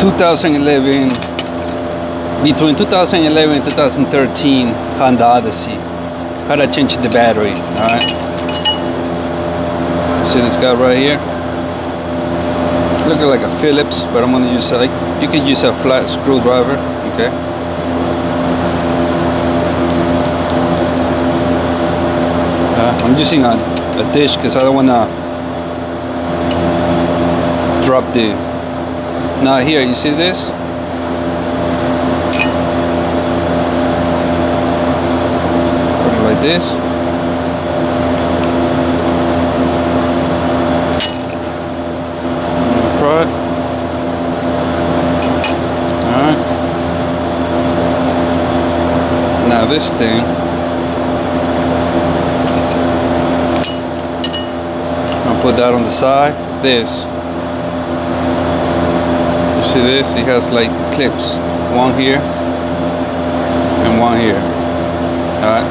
2011, between 2011 and 2013 Honda Odyssey. How to change the battery. Alright, see this guy right here, looking like a Phillips, but I'm gonna use like, you can use a flat screwdriver. Okay, I'm using a dish because I don't want to drop the. Now here, you see this? Put it like this. Try it. Alright. Now this thing, I'll put that on the side. This. See this? It has like clips, one here and one here. Alright,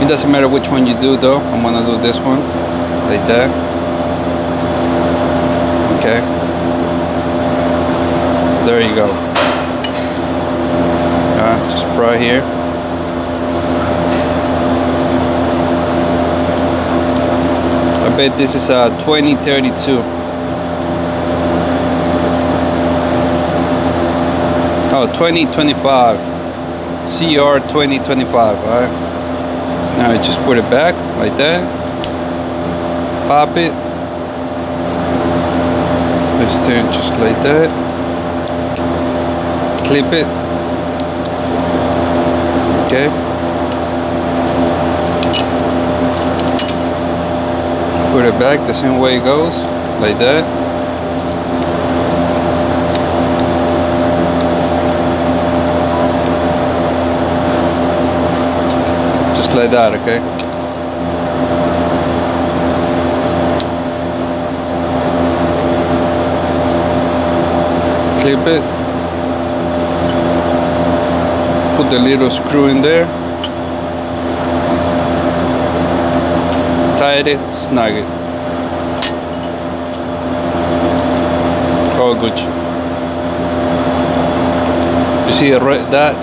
it doesn't matter which one you do though. I'm gonna do this one like that. Okay, there you go. Alright, just right here. I bet this is a 2032. Oh, 2025, CR 2025. All right. Now I just put it back like that. Pop it. This thing just like that. Clip it. Okay. Put it back the same way it goes, like that. Like that, okay? Clip it. Put the little screw in there. Tight it, snug it. All good. You see that?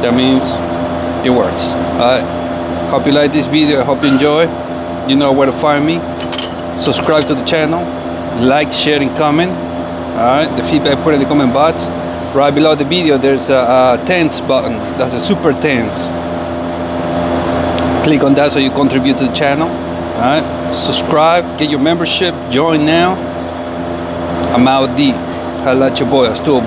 That means it works. Alright, hope you like this video. I hope you enjoy. You know where to find me. Subscribe to the channel, like, share, and comment. Alright, the feedback put in the comment box. Right below the video there's a thanks button. That's a super thanks. Click on that so you contribute to the channel. Alright, subscribe, get your membership, join now. I'm out deep. Holla at your boy, Axtuo.